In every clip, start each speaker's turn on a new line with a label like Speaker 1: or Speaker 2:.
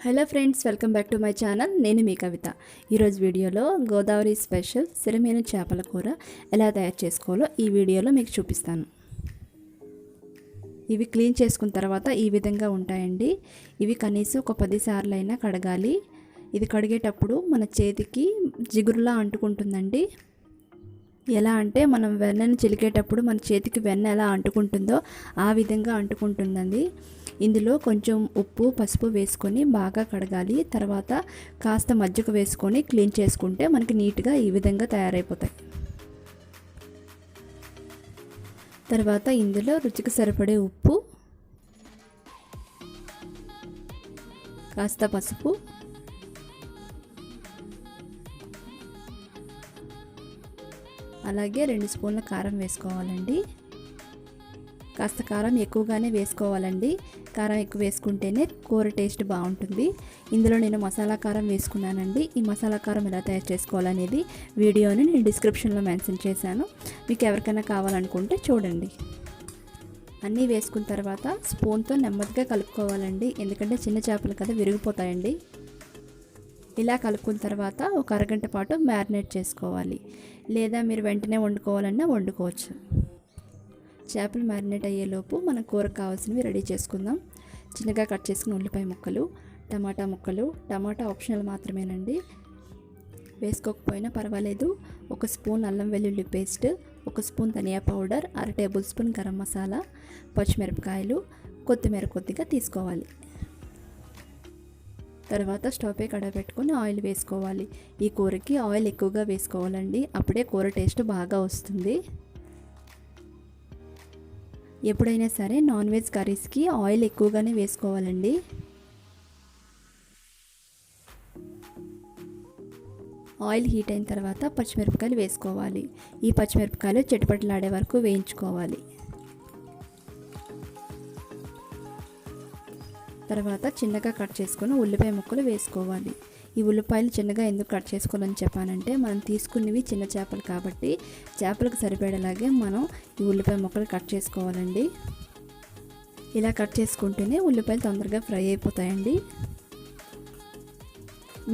Speaker 1: Hello friends, welcome back to my channel. నేను మీ కవిత. ఈరోజు వీడియోలో గోదావరి స్పెషల్ సిరమేను చేపల కూర ఎలా తయారు చేసుకోవాలో ఈ వీడియోలో మీకు చూపిస్తాను. ఇవి క్లీన్ చేసుకున్న తర్వాత ఈ విధంగా ఉంటాయండి. ఇవి కనీసం ఒక 10 సార్లు అయినా కడగాలి. ఇది కడిగేటప్పుడు మన చేతికి జిగురులా అంటుకుంటుందండి. ఎలా అంటే మనం వెన్నను చిలికేటప్పుడు మన చేతికి వెన్న ఎలా అంటుకుంటుందో ఆ విధంగా అంటుకుంటుందండి. ఇందులో కొంచెం ఉప్పు పసుపు వేసుకొని బాగా కడగాలి. తర్వాత కాస్త మజ్జిగ వేసుకొని క్లీన్ చేసుకుంటే మనకి నీట్గా ఈ విధంగా తయారైపోతాయి. తర్వాత ఇందులో రుచికి సరిపడే ఉప్పు, కాస్త పసుపు, అలాగే 2 స్పూన్ల కారం వేసుకోవాలండి. కాస్త కారం ఎక్కువగానే వేసుకోవాలండి. కారం ఎక్కువ వేసుకుంటేనే కూర టేస్ట్ బాగుంటుంది. ఇందులో నేను మసాలా కారం వేసుకున్నానండి. ఈ మసాలా కారం ఎలా తయారు చేసుకోవాలనేది వీడియోని నేను డిస్క్రిప్షన్లో మెన్షన్ చేశాను. మీకు ఎవరికైనా కావాలనుకుంటే చూడండి. అన్నీ వేసుకున్న తర్వాత స్పూన్తో నెమ్మదిగా కలుపుకోవాలండి. ఎందుకంటే చిన్న చేపలు కదా, విరిగిపోతాయండి. ఇలా కలుపుకున్న తర్వాత ఒక అరగంట పాటు మ్యారినేట్ చేసుకోవాలి. లేదా మీరు వెంటనే వండుకోవాలన్నా వండుకోవచ్చు. చేపలు మ్యారినేట్ అయ్యేలోపు మన కూరకు కావాల్సినవి రెడీ చేసుకుందాం. చిన్నగా కట్ చేసుకున్న ఉల్లిపాయ ముక్కలు, టమాటా ముక్కలు. టమాటా ఆప్షనల్ మాత్రమేనండి, వేసుకోకపోయినా పర్వాలేదు. 1 స్పూన్ అల్లం వెల్లుల్లి పేస్ట్, 1 స్పూన్ ధనియా powder, 1/2 table spoon garam masala, పచ్చిమిరపకాయలు, కొత్తిమీర కొద్దిగా తీసుకోవాలి. తర్వాత స్టవ్ పై కడాయి పెట్టుకొని ఆయిల్ వేసుకోవాలి. ఈ కూరకి ఆయిల్ ఎక్కువగా వేసుకోవాలండి, అప్పుడే కూర టేస్ట్ బాగా వస్తుంది. ఎప్పుడైనా సరే నాన్ వెజ్ కర్రీస్కి ఆయిల్ ఎక్కువగానే వేసుకోవాలండి. ఆయిల్ హీట్ అయిన తర్వాత పచ్చిమిరపకాయలు వేసుకోవాలి. ఈ పచ్చిమిరపకాయలు చిటపటలాడే వరకు వేయించుకోవాలి. తర్వాత చిన్నగా కట్ చేసుకొని ఉల్లిపాయ ముక్కలు వేసుకోవాలి. ఈ ఉల్లిపాయలు చిన్నగా ఎందుకు కట్ చేసుకోవాలని చెప్పానంటే, మనం తీసుకున్నవి చిన్న చేపలు కాబట్టి చేపలకు సరిపడేలాగే మనం ఈ ఉల్లిపాయ ముక్కలు కట్ చేసుకోవాలండి. ఇలా కట్ చేసుకుంటేనే ఉల్లిపాయలు తొందరగా ఫ్రై అయిపోతాయండి.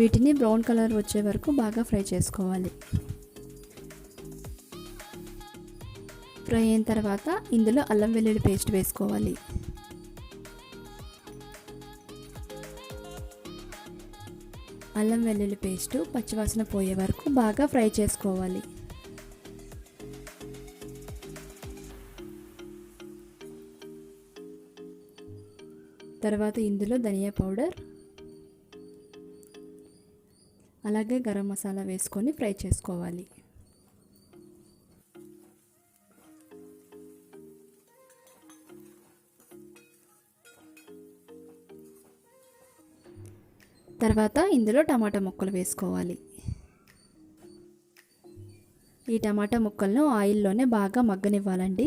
Speaker 1: వీటిని బ్రౌన్ కలర్ వచ్చే వరకు బాగా ఫ్రై చేసుకోవాలి. ఫ్రై అయిన తర్వాత ఇందులో అల్లం వెల్లుల్లి పేస్ట్ వేసుకోవాలి. అల్లం వెల్లుల్లి పేస్టు పచ్చివాసన పోయే వరకు బాగా ఫ్రై చేసుకోవాలి. తర్వాత ఇందులో ధనియా పౌడర్, అలాగే గరం మసాలా వేసుకొని ఫ్రై చేసుకోవాలి. తర్వాత ఇందులో టమాటా ముక్కలు వేసుకోవాలి. ఈ టమాటా ముక్కలను ఆయిల్లోనే బాగా మగ్గనివ్వాలండి.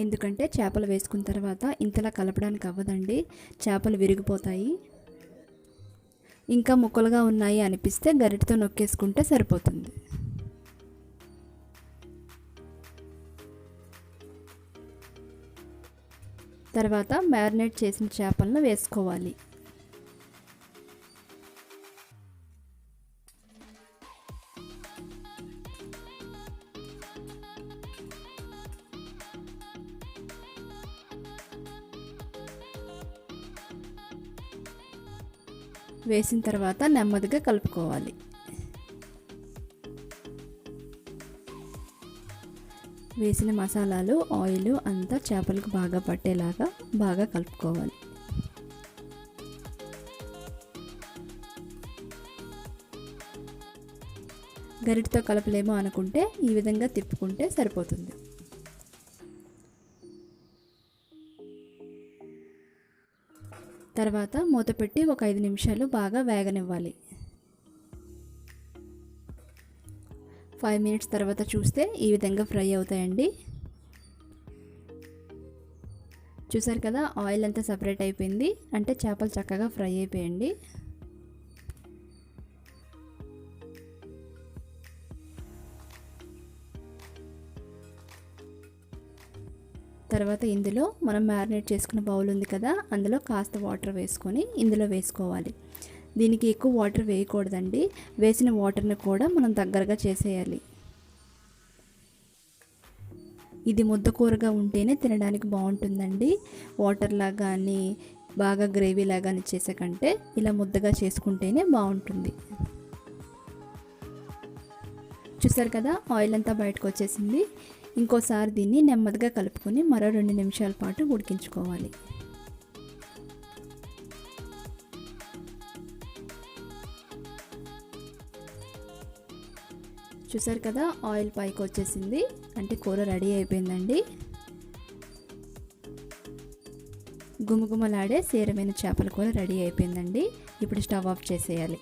Speaker 1: ఎందుకంటే చేపలు వేసుకున్న తర్వాత ఇంతలా కలపడానికి అవ్వదండి, చేపలు విరిగిపోతాయి. ఇంకా ముక్కలుగా ఉన్నాయి అనిపిస్తే గరిటెతో నొక్కేసుకుంటే సరిపోతుంది. తర్వాత మ్యారినేట్ చేసిన చేపలను వేసుకోవాలి. వేసిన తర్వాత నెమ్మదిగా కలుపుకోవాలి. వేసిన మసాలాలు, ఆయిల్ అంతా చేపలకు బాగా పట్టేలాగా బాగా కలుపుకోవాలి. గరిటెతో కలపలేమో అనుకుంటే ఈ విధంగా తిప్పుకుంటే సరిపోతుంది. తర్వాత మూత పెట్టి ఒక 5 నిమిషాలు బాగా వేగనివ్వాలి. 5 మినిట్స్ తర్వాత చూస్తే ఈ విధంగా ఫ్రై అవుతాయండి. చూసారు కదా, ఆయిల్ అంతా సపరేట్ అయిపోయింది, అంటే చేపలు చక్కగా ఫ్రై అయిపోయండి. తర్వాత ఇందులో మనం మ్యారినేట్ చేసుకున్న బౌల్ ఉంది కదా, అందులో కాస్త వాటర్ వేసుకొని ఇందులో వేసుకోవాలి. దీనికి ఎక్కువ వాటర్ వేయకూడదండి, వేసిన వాటర్ని కూడా మనం దగ్గరగా చేసేయాలి. ఇది ముద్ద కూరగా ఉంటేనే తినడానికి బాగుంటుందండి. వాటర్లా కానీ బాగా గ్రేవీలా కానీ చేసే కంటే ఇలా ముద్దగా చేసుకుంటేనే బాగుంటుంది. చూసారు కదా, ఆయిల్ అంతా బయటకు వచ్చేసింది. ఇంకోసారి దీన్ని నెమ్మదిగా కలుపుకొని మరో 2 నిమిషాల పాటు ఉడికించుకోవాలి. చూసారు కదా, ఆయిల్ పైకి వచ్చేసింది, అంటే కూర రెడీ అయిపోయిందండి. గుమగుమలాడే సీరమేను చేపల కూర రెడీ అయిపోయిందండి. ఇప్పుడు స్టవ్ ఆఫ్ చేసేయాలి.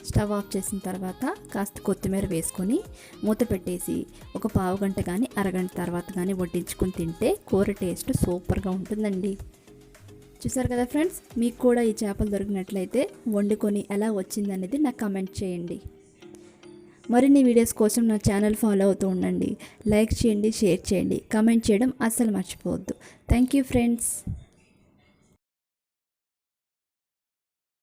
Speaker 1: స్టవ్ ఆఫ్ చేసిన తర్వాత కాస్త కొత్తిమీర వేసుకొని మూత పెట్టేసి ఒక పావు గంట కానీ అరగంట తర్వాత కానీ వడ్డించుకొని తింటే కూర టేస్ట్ సూపర్గా ఉంటుందండి. చూసారు కదా ఫ్రెండ్స్, మీకు కూడా ఈ చేపలు దొరికినట్లయితే వండుకొని ఎలా వచ్చిందనేది నాకు కామెంట్ చేయండి. మరిన్ని వీడియోస్ కోసం నా ఛానల్ ఫాలో అవుతూ ఉండండి. లైక్ చేయండి, షేర్ చేయండి, కామెంట్ చేయడం అస్సలు మర్చిపోవద్దు. Thank you friends.